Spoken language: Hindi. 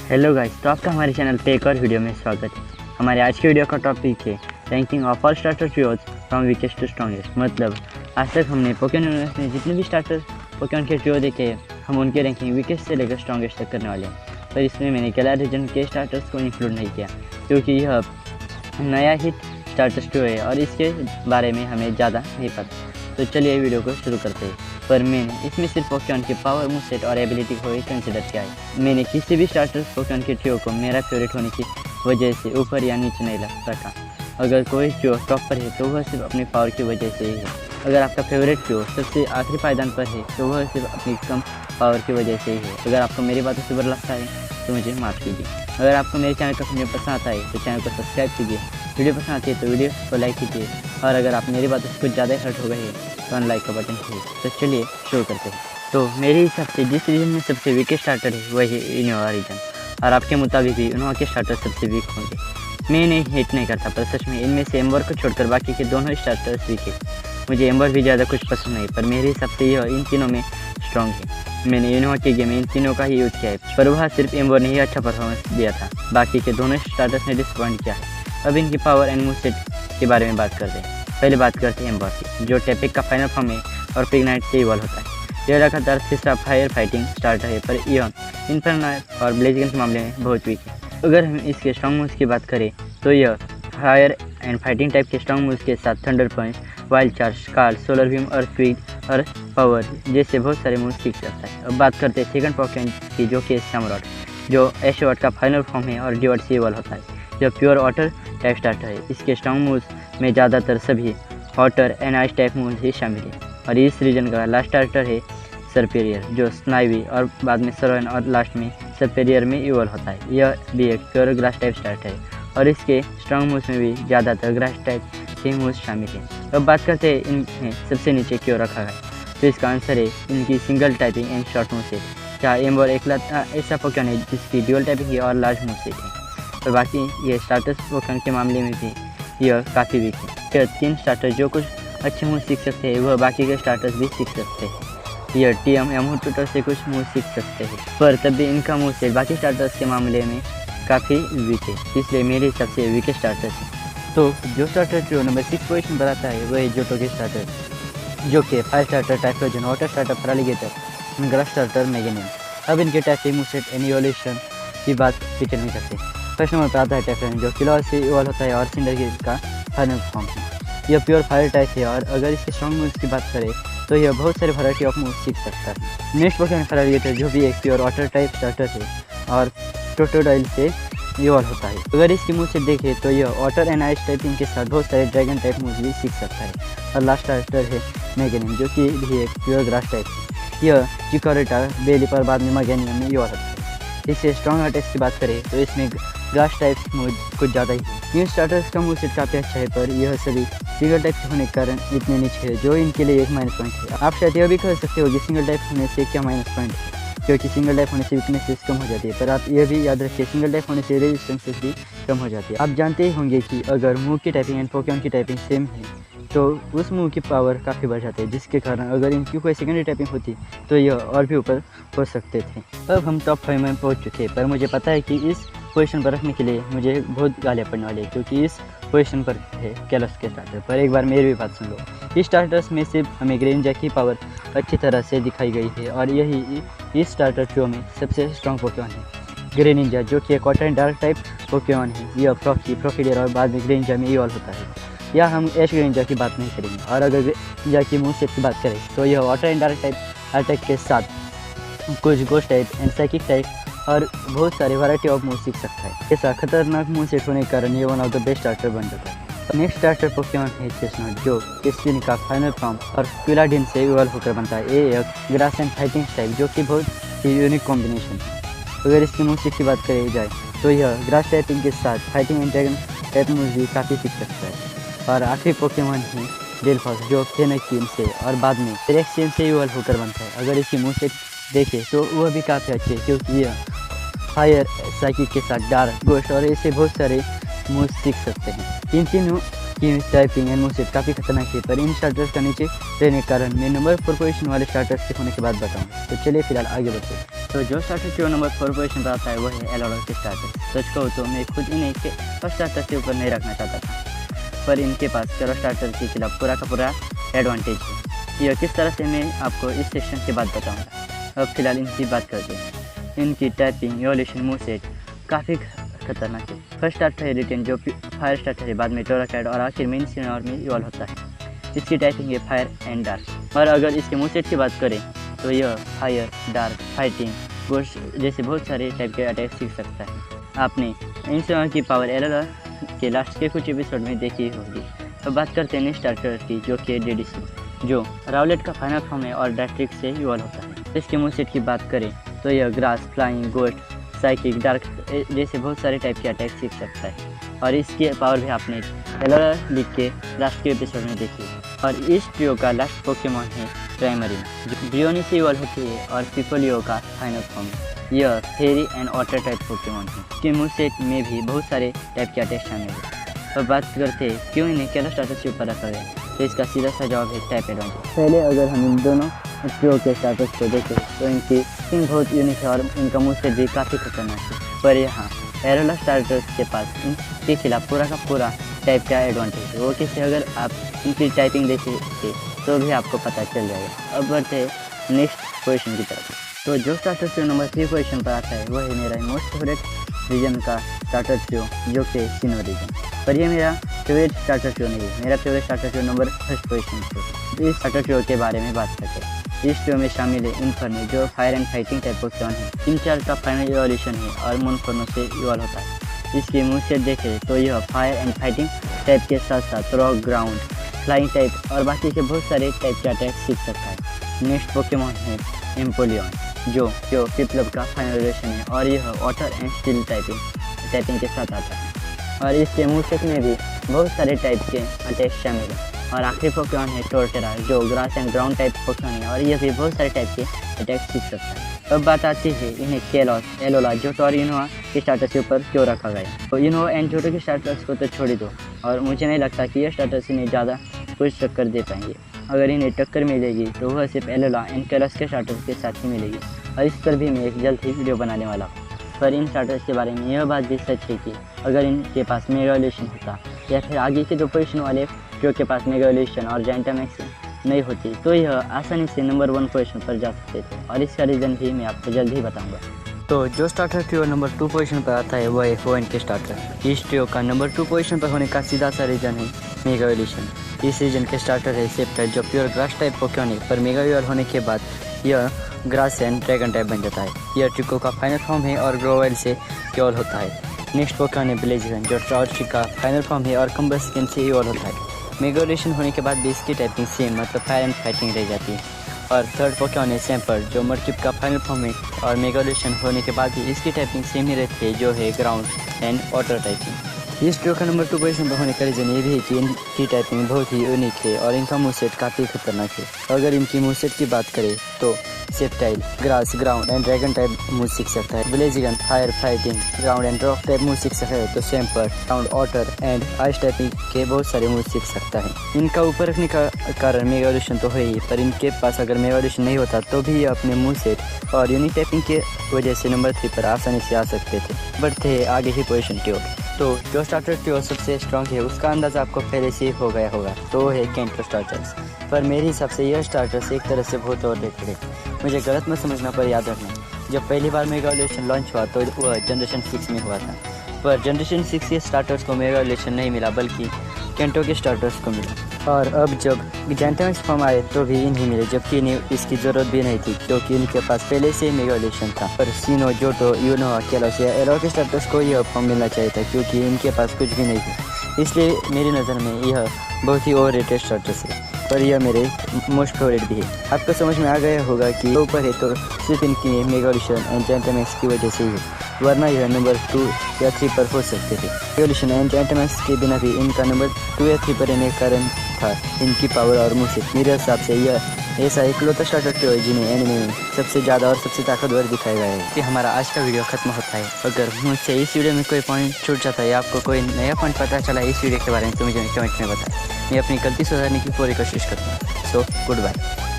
हेलो गाइस, तो आपका हमारे चैनल पे एक और वीडियो में स्वागत है। हमारे आज के वीडियो का टॉपिक है ranking of all starter trios from weakest to strongest. मतलब आज तक हमने पोकेमॉन यूनिवर्स में जितने भी स्टार्टर पोकेमॉन के ट्रियो देखे हम उनके रैंकिंग वीकेस्ट से लेकर स्ट्रॉन्गेस्ट तक करने वाले हैं। पर इसमें मैंने गैलार रीजन के स्टार्टर्स को इंक्लूड नहीं किया क्योंकि यह नया हिट स्टार्टर्स ट्रियो है और इसके बारे में हमें ज़्यादा नहीं पता। तो चलिए वीडियो को शुरू करते हैं। पर मैंने इसमें सिर्फ पोकेमॉन के पावर, मूवसेट और एबिलिटी को ही कंसिडर किया है। मैंने किसी भी स्टार्टर पोकेमॉन के ट्रियो को मेरा फेवरेट होने की वजह से ऊपर या नीचे नहीं रखा। अगर कोई ट्रियो टॉप पर है तो वह सिर्फ अपनी पावर की वजह से ही है। अगर आपका फेवरेट ट्रियो सबसे आखिरी पायदान पर है तो वह सिर्फ अपनी कम पावर की वजह से ही है। अगर आपको मेरी बातों से बुरा लगता है तो मुझे माफ़ कीजिए। अगर आपको मेरे चैनल का वीडियो पसंद आता है तो चैनल को सब्सक्राइब कीजिए। वीडियो पसंद आती है तो वीडियो को लाइक कीजिए और अगर आप मेरी बातों से कुछ ज़्यादा हर्ट हो गए हैं तो अनलाइक का बटन कीजिए। तो चलिए शुरू करते हैं। तो मेरे हिसाब से जिस रीजन में सबसे वीकेस्ट स्टार्टर है वही इनोवा रीजन और आपके मुताबिक भी इनोवा के स्टार्टर सबसे वीक होंगे। मैं इन्हें हेट नहीं करता पर सच में इनमें से एम्बर को छोड़कर बाकी के दोनों स्टार्टर्स वीक है। मुझे एम्बर भी ज़्यादा कुछ पसंद नहीं पर मेरे हिसाब से यह इन तीनों में स्ट्रॉन्ग है। मैंने इनोवा के गेम में इन तीनों का ही यूज़ किया है पर वहाँ सिर्फ एम्बर ने ही अच्छा परफॉर्मेंस दिया था। बाकी के दोनों स्टार्टर्स ने डिसअपॉइंट किया है। अब इनकी पावर एंड मूवसेट के बारे में बात करते हैं। पहले बात करते हैं एम्बर की, जो टेपिक का फाइनल फॉर्म है और पिग्नाइट से इवॉल्व होता है। यह लगातार तीसरा फायर फाइटिंग स्टार्टर है पर यह इन्फर्नो और ब्लेजगन के मामले में बहुत वीक है। अगर हम इसके स्ट्रॉन्ग मूव्स की बात करें तो यह फायर एंड फाइटिंग टाइप के स्ट्रॉन्ग मूव्स के साथ thunder punch, wild charge, scald, solar beam और क्विक और पावर जैसे बहुत सारे मूव्स सीख सकता है। अब बात करते हैं सेकंड पोकेमॉन की, जो कि सैमरॉट, जो एशवर्ट का फाइनल फॉर्म है और डिवर्ट से इवॉल्व होता है। यह प्योर वाटर टाइप स्टार्टर है। इसके स्ट्रॉन्ग मूव्स में ज़्यादातर सभी water and ice type moves ही शामिल है। और इस रीजन का लास्ट स्टार्टर है सरपेरियर, जो स्नाइवी और बाद में सरोन और लास्ट में सरपेरियर में इवॉल्व होता है। यह भी एक प्योर ग्रास टाइप स्टार्टर है और इसके स्ट्रॉन्ग मूव्स में भी ज़्यादातर ग्रास टाइप के मूव्स शामिल हैं। अब बात करते हैं इनमें सबसे नीचे क्यों रखा गया तो इसका आंसर है इनकी सिंगल टाइपिंग एंड शॉर्ट मूवसेट। जहाँ एम्बर एक ऐसा पोकेमॉन है जिसकी ड्यूअल टाइपिंग है और लार्ज मूवसेट है। और बाकी ये स्टार्टर्स पोकेमॉन के मामले में भी यह काफ़ी वीक है। यह तीन स्टार्टर जो कुछ अच्छे मूव सीख सकते हैं वह बाकी के स्टार्टर्स भी सीख सकते हैं। यह टीएम एमो ट्यूटर से कुछ मूव सीख सकते हैं पर तब भी इनका मूव से बाकी स्टार्टर्स के मामले में काफ़ी वीक है, इसलिए मेरे हिसाब से वीक स्टार्टर्स है। तो जो स्टार्टर ट्रियो नंबर 6 पोजीशन पर आता है वही जोटो के स्टार्टर, जो कि fire starter Typhlosion, water starter Feraligatr, grass starter Meganium. अब इनके टाइपिंग मूवसेट एंड इवोल्यूशन की बात पिक्चर में करते हैं। फर्स्ट नंबर पर आता है टेफ्लोजन, जो किलॉ से इवॉल्व होता है और सिंडरगेट का फाइनल फॉर्म है। यह प्योर फायर टाइप है और अगर इसके स्ट्रॉन्ग मूव्स की बात करें तो यह बहुत सारे वैरायटी ऑफ मूव्स सीख सकता है। नेक्स्ट पोकेमॉन फरालीगेटर, जो भी एक प्योर वाटर टाइप स्टार्टर है और टोटोडाइल से इवॉल्व होता है। अगर इसकी मूव से देखें तो यह वाटर एंड आइस टाइपिंग के साथ बहुत सारे ड्रैगन टाइप मूव्स भी सीख सकता है। और लास्ट स्टार्टर है मेगेनियम, जो कि भी एक प्योर ग्रास टाइप है। यह चिकोरेटा, बेली पर बाद में मेगेनियम में इवॉल्व होता है। इससे स्ट्रॉन्ग अटैक्स की बात करें तो इसमें ग्रास टाइप मूव कुछ ज़्यादा ही है। इन स्टार्टर्स का मूव सेट काफ़ी अच्छा है पर यह सभी सिंगल टाइप होने के कारण इतने नीचे है, जो इनके लिए एक माइनस पॉइंट है। आप शायद यह भी कह सकते हो कि सिंगल टाइप होने से क्या माइनस पॉइंट है, क्योंकि सिंगल टाइप होने से वीकनेसेस कम हो जाती है। पर आप यह भी याद रखिए सिंगल टाइप होने से रेजिस्टेंसेस भी कम हो जाती है। आप जानते ही होंगे कि अगर मूव की टाइपिंग एंड पोकेमॉन की टाइपिंग सेम है तो उस मूव की पावर काफ़ी बढ़ जाती है, जिसके कारण अगर इनकी कोई सेकेंडरी टाइपिंग होती तो यह और भी ऊपर हो सकते थे। अब हम टॉप 5 में पहुंच चुके हैं पर मुझे पता है कि इस पोजीशन पर रखने के लिए मुझे बहुत गालियाँ पड़ने वाली है, क्योंकि इस पोजीशन पर है कैलोस के स्टार्टर। पर एक बार मेरी भी बात सुन लो। इस स्टार्टर्स में सिर्फ हमें ग्रेनिंजा की पावर अच्छी तरह से दिखाई गई है और यही इस स्टार्टर ट्रियो में सबसे स्ट्रॉन्ग पोकेमॉन है। ग्रेनिंजा, जो कि एक water and dark type Pokemon है, यह प्रोफीडियर और बाद में ग्रेनिंजा में इवॉल्व होता है। या हम एश ग्रेनिंजा की बात नहीं करेंगे। और अगर ग्रेनिंजा की मूवसेट की बात करें तो यह water and dark type attack के साथ कुछ ghost type and psychic type और बहुत सारे वैरायटी ऑफ मूव सीख सकता है। ऐसा खतरनाक मूव सेट होने के कारण ये one of the best starter बन जाता है। नेक्स्ट स्टार्टर पोकेमॉन है चेस्टनट, जो केस्टिन का फाइनल फॉर्म और क्विलाडिन से इवॉल्व होकर बनता है। ये एक ग्रास एंड फाइटिंग टाइप, जो कि बहुत ही यूनिक कॉम्बिनेशन है। अगर इसकी मूव सेट की बात करी जाए तो यह ग्रास टाइपिंग के साथ fighting and dragon type move भी काफ़ी सीख सकता है। और आखिरी पोकेमॉन है डेल्फॉस, जो फेनेक्सियन से और बाद में फेरेक्सियन से इवॉल्व होकर बनता है। अगर इसकी मूव सेट देखें तो वह भी काफ़ी अच्छी है, क्योंकि यह फायर, साइकिक के साथ डार्क, गोस्ट और ऐसे बहुत सारे मूव सीख सकते हैं। इन तीनों की टाइपिंग एंड मूव सेट काफ़ी खतरनाक है पर इन स्टार्टर्स का नीचे रहने के कारण मैं नंबर 4 पोजीशन वाले स्टार्टर्स के होने के बाद बताऊँ। तो चलिए फिलहाल आगे बढ़ते हैं। तो जो स्टार्टर ट्रियो नंबर 4 पोजीशन पर आता है वो है एलोरा के स्टार्टर। सच कहूँ तो मैं खुद इन्हें के फर्स्ट स्टार्टर से ऊपर नहीं रखना चाहता था, पर इनके पास चलो स्टार्टर के खिलाफ पूरा का पूरा एडवांटेज है। यह किस तरह से मैं आपको इस सेक्शन के बाद बताऊँगा। अब फिलहाल इनकी बात करते हैं। इनकी टाइपिंग, इवोल्यूशन, मूवसेट काफ़ी खतरनाक है। फर्स्ट स्टार्टर है रिटेन जो फायर स्टार्टर है, बाद में टोराकैड और आखिर में इन्सिनर में इवॉल्व होता है। इसकी टाइपिंग है फायर एंड डार्क। और अगर इसके मूवसेट की बात करें तो यह फायर, डार्क, फाइटिंग, गोस्ट जैसे बहुत सारे टाइप के अटैक सीख सकता है। आपने इन्सिनर की पावर एलोरा के लास्ट के कुछ एपिसोड में देखी होगी। अब बात करते हैं नेक्स्ट स्टार्टर की जो कि DDC, जो राउलेट का फाइनल फॉर्म है और डैट्रिक्स से इवॉल्व होता है। इसके मूवसेट की बात करें तो यह grass, flying, ghost, psychic, dark जैसे बहुत सारे टाइप के अटैक सीख सकता है। और इसकी पावर भी आपने एलोरा लीग के लास्ट के एपिसोड में देखी है। और इस ट्रियो का लास्ट पोकेमॉन है प्राइमरी, जो ब्रियोनी से इवॉल्व होती है और पिपोलियो का फाइनल फॉर्म है। यह फेरी एंड वाटर टाइप पोकेमॉन है। इसके मूवसेट में भी बहुत सारे टाइप के अटैक शामिल है। अब बात करते हैं क्यों इन्हें केलो स्टार्टर से ऊपर रखा गया, तो इसका सीधा सा जवाब है टाइप एडवांटेज। पहले अगर हम इन दोनों ट्रियो के स्टार्टर्स को देखें तो इनकी स्किन बहुत यूनिक है और इनका मूवसेट भी काफ़ी खतरनाक है। पर यहाँ एरोला स्टार्टर्स के पास इनके खिलाफ पूरा का पूरा टाइप का एडवांटेज है। वो कैसे, अगर आप इनकी टाइपिंग देखेंगे तो भी आपको पता चल जाएगा। अब बढ़ते हैं नेक्स्ट पोजीशन की तरफ। तो जो स्टार्टर ट्रियो नंबर 3 पोजीशन पर आता है वो है मेरा मोस्ट फेवरेट रीजन का स्टार्टर ट्रियो, जो कि सिनो रीजन। पर ये मेरा फेवरेट स्टार्टर ट्रियो नहीं है। मेरा favourite starter trio number 1 position पर। इस स्टार्टर ट्रियो के बारे में बात करते हैं। इस ट्रियो में शामिल है इन्फर्नो, जो fire and fighting type Pokemon है। इनचार्ज का फाइनल इवोल्यूशन है और मोनफर्नो से इवॉल्व होता है। इसकी मूवसेट देखें तो यह फायर एंड फाइटिंग टाइप के साथ साथ रॉक, ग्राउंड, फ्लाइंग टाइप और बाकी के बहुत सारे टाइप के अटैक सीख सकता है। नेक्स्ट पोकेमॉन है एम्पोलियन, जो पिपलप का फाइनल इवोल्यूशन है और यह वाटर एंड स्टील टाइपिंग के साथ आता है। और इसके मूवसेट में भी बहुत सारे टाइप के अटैक शामिल हैं। और आखिरी पोकेमॉन है टोरटेरा, जो grass and ground type Pokemon है और यह भी बहुत सारे टाइप के अटैक सीख सकता है। अब बात आती है इन्हें केलॉस, एलोला, जोटो और इनोवा के स्टार्टर्स के ऊपर क्यों रखा गया। तो इनोवा एंड जोटो के स्टार्टर्स को तो छोड़ दो, और मुझे नहीं लगता कि यह स्टार्टर्स इन्हें ज़्यादा कुछ टक्कर दे पाएंगे। अगर इन्हें टक्कर मिलेगी तो वह सिर्फ एलोला एंड केलॉस के स्टार्टर्स के साथ ही मिलेगी। और इस पर भी मैं एक जल्द ही वीडियो बनाने वाला हूँ। पर इन स्टार्टर्स के बारे में यह बात भी सच है कि अगर इनके पास मेगा इवोल्यूशन होता या फिर आगे के 2 पोजीशन वाले जो के पास मेगा इवोल्यूशन और जायंटामैक्स नहीं होती तो यह आसानी से नंबर 1 पोजीशन पर जा सकते थे। और इसका रीज़न भी मैं आपको जल्द ही बताऊंगा। तो जो स्टार्टर ट्रियो नंबर 2 पोजीशन पर आता है वो है फोएन के स्टार्टर। इस ट्रियो का नंबर 2 पोजीशन पर होने का सीधा सा रीज़न है मेगा इवोल्यूशन। इस रीजन के स्टार्टर है सेप्टाइल, जो प्योर ग्रास टाइप पोकेमॉन है, पर मेगा इवॉल्व होने के बाद यह ग्रास एंड ड्रैगन टाइप बन जाता है। यह ट्रिको का फाइनल फॉर्म है और ग्रोवेल से इवॉल्व होता है। नेक्स्ट पोकेमॉन है ब्लेजिगन, जो ट्राउचिक का फाइनल फॉर्म है और कम्बस्किन से इवॉल्व होता है। मेगा इवोल्यूशन होने के बाद भी इसकी टाइपिंग सेम, मतलब फायर एंड फाइटिंग रह जाती है। और थर्ड पोकेमॉन है सैम्पर, जो मडकिप का फाइनल फॉर्म है और मेगा इवोल्यूशन होने के बाद भी इसकी टाइपिंग सेम ही रहती है, जो है ग्राउंड एंड वाटर टाइपिंग। इस ट्रियो का नंबर 2 पोजीशन पर होने का रीज़न ये भी है कि इनकी टाइपिंग बहुत ही यूनिक है और इनका मूवसेट काफ़ी खतरनाक है। अगर इनकी मूवसेट की बात करें तो Sceptile, grass, ground and dragon type move सीख सकता है। Blaziken fire, fighting, ground and rock type move सीख सकता है। तो Swampert ground, water and ice typing के बहुत सारे मूव सीख सकता है। इनका ऊपर रखने का कारण मेगा इवोल्यूशन तो है ही, पर इनके पास अगर मेगा इवोल्यूशन नहीं होता तो भी ये अपने मूवसेट और यूनिक टाइपिंग के वजह से नंबर 3 पर आसानी से आ सकते थे। बट थे आगे ही पोजीशन ट्रियो। तो जो स्टार्टर ट्रियो सबसे स्ट्रॉन्ग है उसका अंदाज़ा आपको पहले से ही हो गया होगा, तो वो है कैंटो स्टार्टर्स। पर मेरे हिसाब से यह स्टार्टर्स एक तरह से बहुत ओवररेटेड है। मुझे गलत मत समझना, पर याद रखना जब पहली बार मेगा इवोल्यूशन लॉन्च हुआ तो वह जनरेशन 6 में हुआ था। पर जनरेशन 6 के स्टार्टर्स को मेगा इवोल्यूशन नहीं मिला, बल्कि कैंटो के स्टार्टर्स को मिला। और अब जब जायंटामैक्स फॉर्म आए तो भी इन्हें मिले, जबकि इन्हें इसकी ज़रूरत भी नहीं थी क्योंकि इनके पास पहले से मेगा इवोल्यूशन था। पर सिनो, जोटो, यूनोवा, केलॉस या एलोरा के स्टार्टर्स को यह फॉर्म मिलना चाहिए था क्योंकि इनके पास कुछ भी नहीं था। इसलिए मेरी नज़र में यह बहुत ही ओवररेटेड स्टार्टर्स है, पर यह मेरे मोस्ट फेवरेट भी है। आपको समझ में आ गया होगा कि ऊपर है तो सिर्फ इनकी मेगा इवोल्यूशन एंड जायंटामैक्स की वजह से ही है, वरना यह नंबर 2 या 3 पर हो सकते थे। इवोल्यूशन एंड जायंटामैक्स के बिना भी इनका नंबर 2 या 3 पर रहने का कारण था इनकी पावर और मूवसेट। मेरे हिसाब से यह ऐसा इकलौता स्टार्टर ट्रियो है जिन्हें एनिमे में सबसे ज़्यादा और सबसे ताकतवर दिखाया गया है। कि हमारा आज का वीडियो खत्म होता है। अगर मुझसे इस वीडियो में कोई पॉइंट छूट जाता है या आपको कोई नया पॉइंट पता चला इस वीडियो के बारे में तो मुझे कमेंट में बताएं। मैं अपनी गलती सुधारने की पूरी कोशिश करूँगा। So good bye.